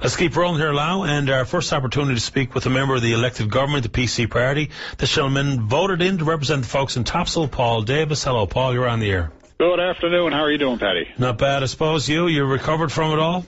Let's keep rolling here, Lau, and our first opportunity to speak with a member of the elected government, the PC party. This gentleman voted in to represent the folks in Topsail, Paul Davis. Hello, Paul, you're on the air. Good afternoon. How are you doing, Paddy? Not bad, I suppose. You recovered from it all?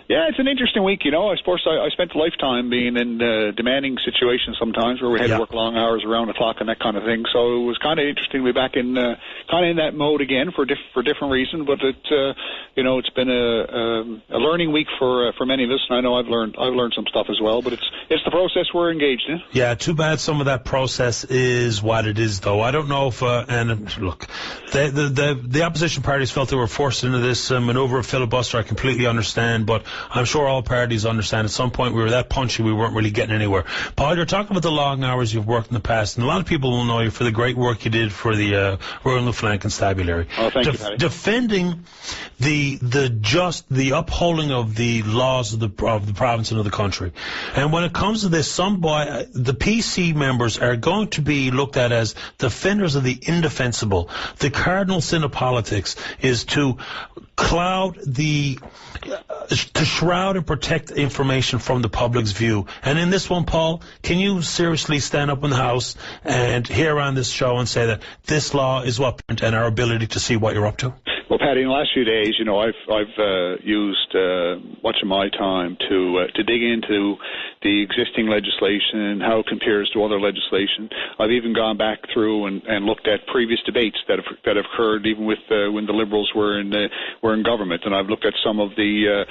Yeah, it's an interesting week, you know. I suppose I spent a lifetime being in demanding situations sometimes where we had to work long hours around the clock and that kind of thing. So it was kind of interesting to be back in kind of in that mode again for different reasons. But it's been a learning week for many of us. And I know I've learned some stuff as well. But it's the process we're engaged in. Yeah, too bad some of that process is what it is, though. I don't know if and look, the opposition parties felt they were forced into this maneuver of filibuster. I completely understand, but I'm sure all parties understand at some point we were that punchy we weren't really getting anywhere. Paul, you're talking about the long hours you've worked in the past, and a lot of people will know you for the great work you did for the Royal Newfoundland Constabulary. Oh, thank you, Paddy. Defending the upholding of the laws of the province and of the country. And when it comes to this, the PC members are going to be looked at as defenders of the indefensible. The cardinal sin of politics is to to shroud and protect information from the public's view. And in this one, Paul, can you seriously stand up in the House and here on this show and say that this law is what and our ability to see what you're up to? Well, Paddy, in the last few days, you know, I've used much of my time to dig into the existing legislation, how it compares to other legislation. I've even gone back through and looked at previous debates that have occurred, even with when the Liberals were in government, and I've looked at some of the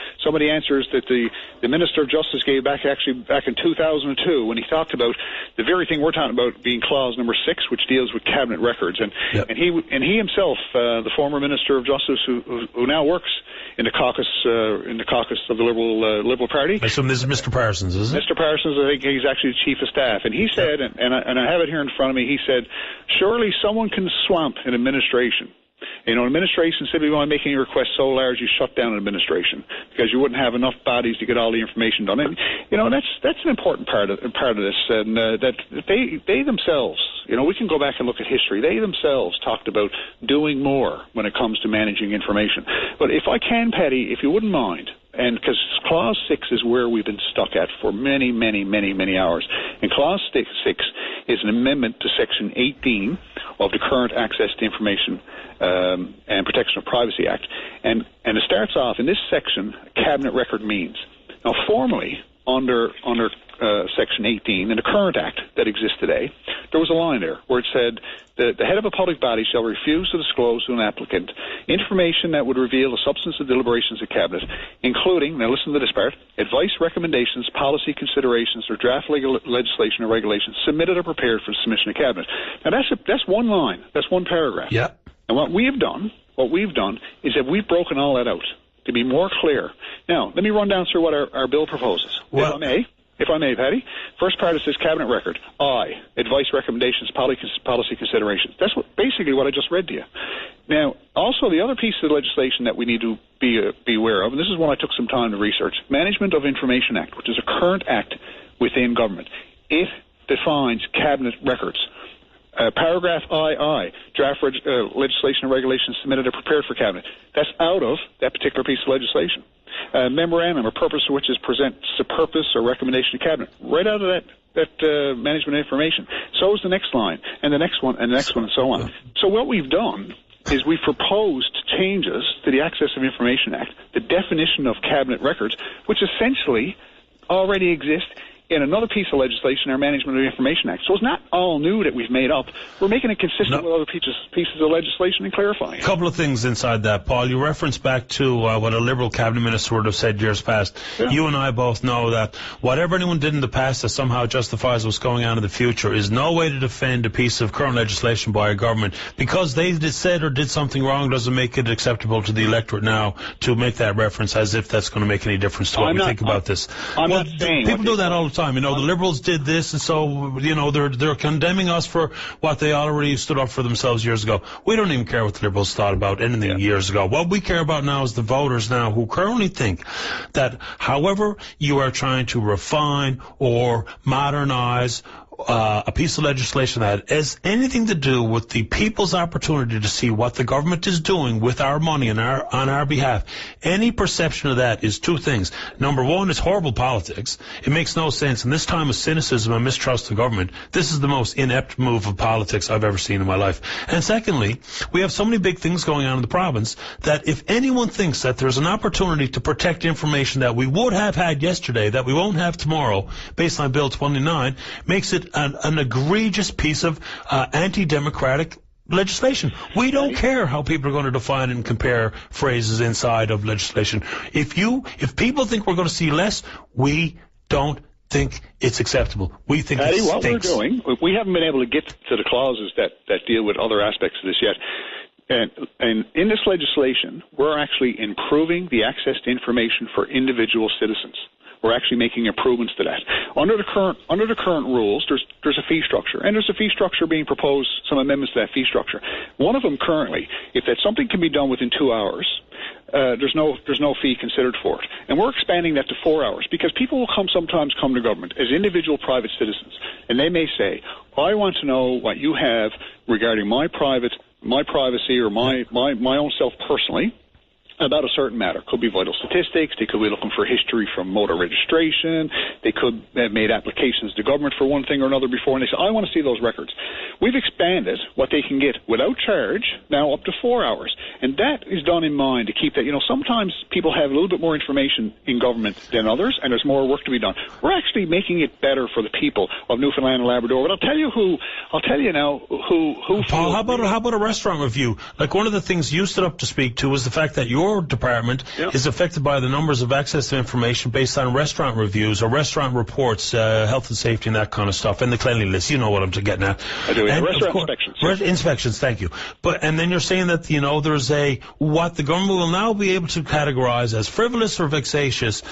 answers that the Minister of Justice gave back in 2002 when he talked about the very thing we're talking about being clause number 6, which deals with cabinet records, and he himself, the former Minister of Justice, who now works in the caucus of the Liberal Party. I assume this is Mr. Parsons, is it? Mr. Parsons, I think he's actually the Chief of Staff, and he said, and I have it here in front of me. He said, "Surely someone can swamp an administration." You know, administration simply want making a request so large you shut down an administration because you wouldn't have enough bodies to get all the information done. And you know, that's an important part of this, and that they themselves, you know, we can go back and look at history. They themselves talked about doing more when it comes to managing information. But if I can, Paddy, if you wouldn't mind. And because Clause 6 is where we've been stuck at for many, many, many, many hours. And Clause 6 is an amendment to Section 18 of the current Access to Information and Protection of Privacy Act. And it starts off, in this section, cabinet record means. Now, formally, under Section 18, in the current Act that exists today, there was a line there where it said the head of a public body shall refuse to disclose to an applicant information that would reveal the substance of deliberations of cabinet, including, now listen to this part, advice, recommendations, policy considerations, or draft legislation or regulations submitted or prepared for submission to cabinet. Now that's one line, that's one paragraph. Yeah. And what we've done is that we've broken all that out to be more clear. Now, let me run down through what our bill proposes. Well, If I may, Paddy. First part, it says cabinet record. Advice, recommendations, policy considerations. That's basically what I just read to you. Now, also the other piece of the legislation that we need to be aware of, and this is one I took some time to research, Management of Information Act, which is a current act within government. It defines cabinet records. Paragraph II, draft legislation and regulations submitted or prepared for cabinet. That's out of that particular piece of legislation. Memorandum or purpose for which is presents a purpose or recommendation to cabinet. Right out of that management information. So is the next line, and the next one, and the next one, and so on. So what we've done is we've proposed changes to the Access of Information Act, the definition of cabinet records, which essentially already exist in another piece of legislation, our Management of the Information Act. So it's not all new that we've made up. We're making it consistent with other pieces of legislation and clarifying. A couple of things inside that, Paul. You referenced back to what a Liberal cabinet minister would have said years past. Yeah. You and I both know that whatever anyone did in the past that somehow justifies what's going on in the future is no way to defend a piece of current legislation by a government. Because they said or did something wrong doesn't make it acceptable to the electorate now to make that reference as if that's going to make any difference to what we think about this. I'm not saying people do that all the time. You know, the Liberals did this, and so, you know, they're condemning us for what they already stood up for themselves years ago. We don't even care what the Liberals thought about anything years ago. What we care about now is the voters now who currently think that however you are trying to refine or modernize a piece of legislation that has anything to do with the people's opportunity to see what the government is doing with our money on our behalf, any perception of that is two things. Number one, it's horrible politics. It makes no sense. In this time of cynicism and mistrust of government, this is the most inept move of politics I've ever seen in my life. And secondly, we have so many big things going on in the province that if anyone thinks that there's an opportunity to protect information that we would have had yesterday, that we won't have tomorrow, based on Bill 29, makes it an egregious piece of anti-democratic legislation. We don't care how people are going to define and compare phrases inside of legislation. If people think we're going to see less, we don't think it's acceptable. We think Paddy, it what stinks. we're doing, we haven't been able to get to the clauses that deal with other aspects of this yet. And in this legislation, we're actually improving the access to information for individual citizens. We're actually making improvements to that. Under the current rules, there's a fee structure, and there's a fee structure being proposed, some amendments to that fee structure. One of them currently, if that something can be done within 2 hours, there's no fee considered for it. And we're expanding that to 4 hours because people will sometimes come to government as individual private citizens, and they may say, I want to know what you have regarding my privacy or my own self personally about a certain matter. Could be vital statistics. They could be looking for history from motor registration. They could have made applications to government for one thing or another before, and they say, I want to see those records. We've expanded what they can get without charge now up to 4 hours, and that is done in mind to keep that, sometimes people have a little bit more information in government than others, and there's more work to be done. We're actually making it better for the people of Newfoundland and Labrador, but I'll tell you now who Paul, how about a restaurant review? Like, one of the things you stood up to speak to was the fact that your department is affected by the numbers of access to information based on restaurant reviews or restaurant reports, health and safety and that kind of stuff, and the cleanliness. You know what I'm getting at. I do. And restaurant inspections. Inspections, thank you. And then you're saying that, there's what the government will now be able to categorize as frivolous or vexatious,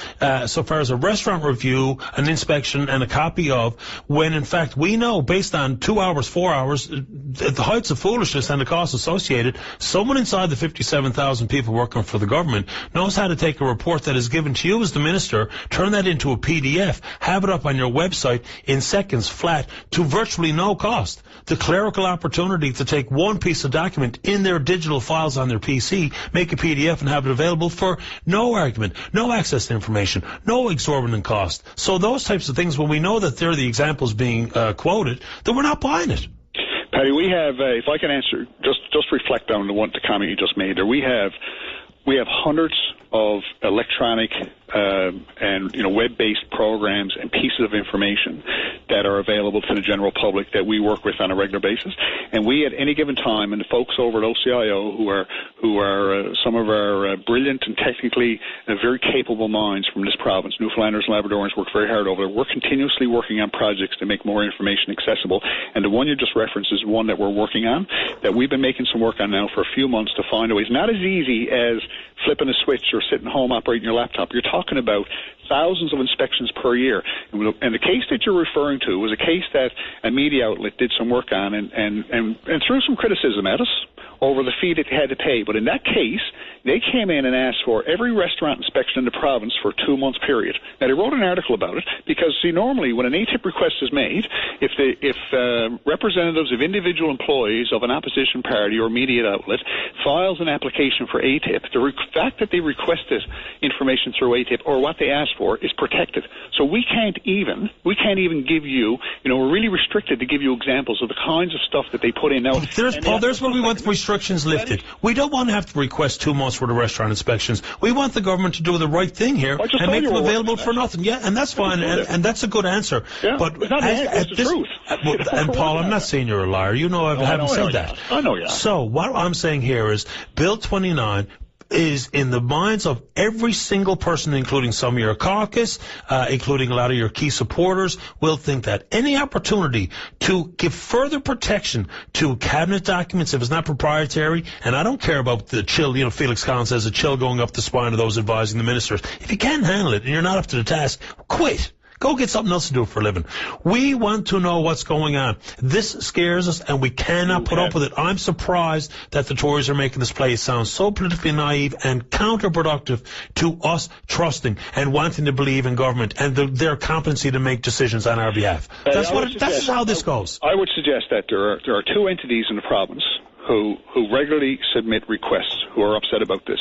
so far as a restaurant review, an inspection, and a copy of, when in fact we know, based on 2 hours, 4 hours, the heights of foolishness and the costs associated, someone inside the 57,000 people working for the government knows how to take a report that is given to you as the minister, turn that into a PDF, have it up on your website in seconds flat to virtually no cost. The clerical opportunity to take one piece of document in their digital files on their PC, make a PDF and have it available for no argument, no access to information, no exorbitant cost. So those types of things, when we know that they're the examples being quoted, then we're not buying it. Paddy, we have, if I can answer, just reflect on the comment you just made there. We have hundreds of electronic and web-based programs and pieces of information that are available to the general public that we work with on a regular basis. And we, at any given time, and the folks over at OCIO, who are some of our brilliant and technically very capable minds from this province, Newfoundlanders and Labradorians, work very hard over there. We're continuously working on projects to make more information accessible. And the one you just referenced is one that we're working on, that we've been making some work on now for a few months to find a way. It's not as easy as flipping a switch or sitting home operating your laptop. You're talking about thousands of inspections per year. And the case that you're referring to was a case that a media outlet did some work on and threw some criticism at us over the fee that they had to pay. But in that case, they came in and asked for every restaurant inspection in the province for a 2-month period. Now, they wrote an article about it because, normally when an ATIP request is made, if representatives of individual employees of an opposition party or media outlet files an application for ATIP, the fact that they requested information through ATIP or what they asked for is protected. So we can't even give you, we're really restricted to give you examples of the kinds of stuff that they put in. Now, there's where we want the restrictions lifted. We don't want to have to request 2 months worth of restaurant inspections. We want the government to do the right thing here and make them available for nothing. Yeah, and that's fine, and that's a good answer. Yeah, but it's not the truth. And Paul, I'm not saying you're a liar. I haven't said that. I know you. So what I'm saying here is Bill 29 is in the minds of every single person, including some of your caucus, including a lot of your key supporters, will think that any opportunity to give further protection to cabinet documents, if it's not proprietary, and I don't care about the chill, Felix Collins says a chill going up the spine of those advising the ministers. If you can't handle it and you're not up to the task, quit. Go get something else to do for a living. We want to know what's going on. This scares us, and we cannot put up with it. I'm surprised that the Tories are making this place sound so politically naive and counterproductive to us trusting and wanting to believe in government and their competency to make decisions on our behalf. That's how this goes. I would suggest that there are two entities in the province who regularly submit requests who are upset about this.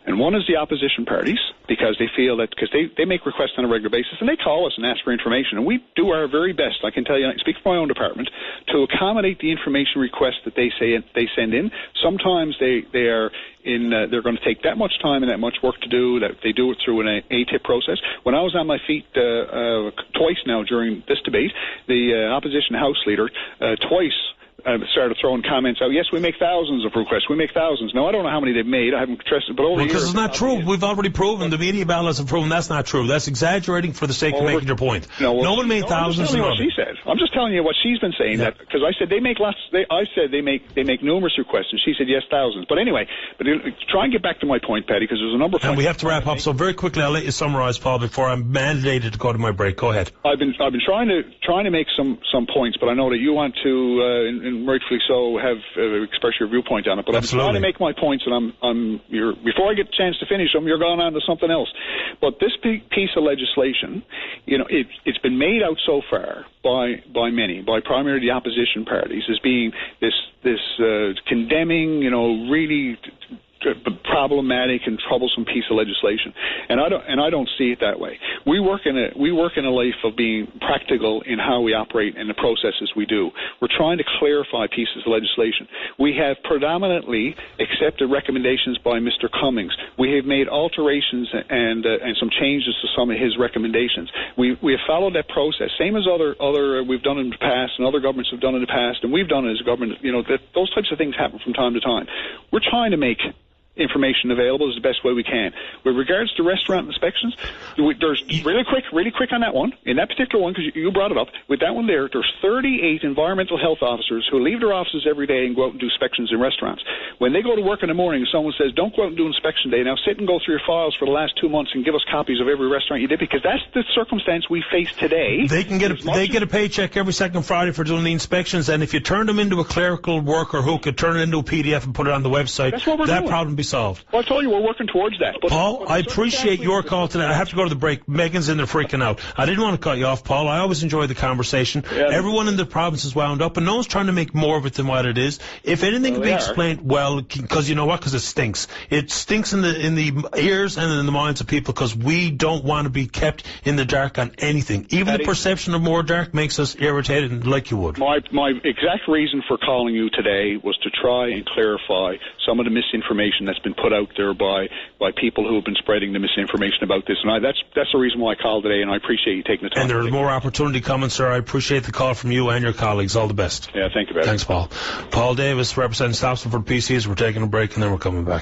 And one is the opposition parties, because they feel that, because they make requests on a regular basis, and they call us and ask for information, and we do our very best, I can tell you, I speak for my own department, to accommodate the information requests that they send in. Sometimes they're going to take that much time and that much work to do, that they do it through an ATIP process. When I was on my feet twice now during this debate, the opposition House leader twice started throwing comments out. Yes, we make thousands of requests. We make thousands. Now, I don't know how many they've made. I haven't trusted, but over the years... Because it's not true. We've already proven. The media balance have proven that's not true. That's exaggerating for the sake of making your point. No one made thousands. I'm just telling you what she said. I'm just telling you what she's been saying. Yeah. Because I said they make lots. I said they make numerous requests, and she said yes, thousands. But anyway, try and get back to my point, Paddy, because there's a number of points. And we have to wrap up. So very quickly, I'll let you summarise, Paul, before I'm mandated to go to my break. Go ahead. I've been trying to make some points, but I know that you want to, and rightfully so, have express your viewpoint on it. But Absolutely. I'm trying to make my points, and before I get a chance to finish them, you're going on to something else. But this piece of legislation, it's been made out so far by many, by primarily the opposition parties, as being this condemning, really problematic and troublesome piece of legislation, and I don't see it that way. We work in a life of being practical in how we operate and the processes we do. We're trying to clarify pieces of legislation. We have predominantly accepted recommendations by Mr. Cummings. We have made alterations and some changes to some of his recommendations. We have followed that process, same as other we've done in the past, and other governments have done in the past, and we've done it as a government. Those types of things happen from time to time. We're trying to make information available is the best way we can. With regards to restaurant inspections, there's really quick on that one. In that particular one, because you brought it up, with that one there's 38 environmental health officers who leave their offices every day and go out and do inspections in restaurants. When they go to work in the morning, someone says, don't go out and do inspection day. Now sit and go through your files for the last 2 months and give us copies of every restaurant you did, because that's the circumstance we face today. They get a paycheck every second Friday for doing the inspections, and if you turn them into a clerical worker who could turn it into a PDF and put it on the website, that problem be solved. Well, I told you we're working towards that. Paul, I appreciate your call today. I have to go to the break. Megan's in there freaking out. I didn't want to cut you off, Paul. I always enjoy the conversation. Yeah. Everyone in the province is wound up, and no one's trying to make more of it than what it is. If anything can be explained, because you know what? Because it stinks. It stinks in the ears and in the minds of people, because we don't want to be kept in the dark on anything. Even the perception of more dark makes us irritated, like you would. My exact reason for calling you today was to try and clarify some of the misinformation that's been put out there by people who have been spreading the misinformation about this. And that's the reason why I called today, and I appreciate you taking the time. And there's more opportunity coming, sir. I appreciate the call from you and your colleagues. All the best. Yeah, thank you, Barry. Thanks, Paul. Paul Davis, representing Stopsford for PCs. We're taking a break, and then we're coming back.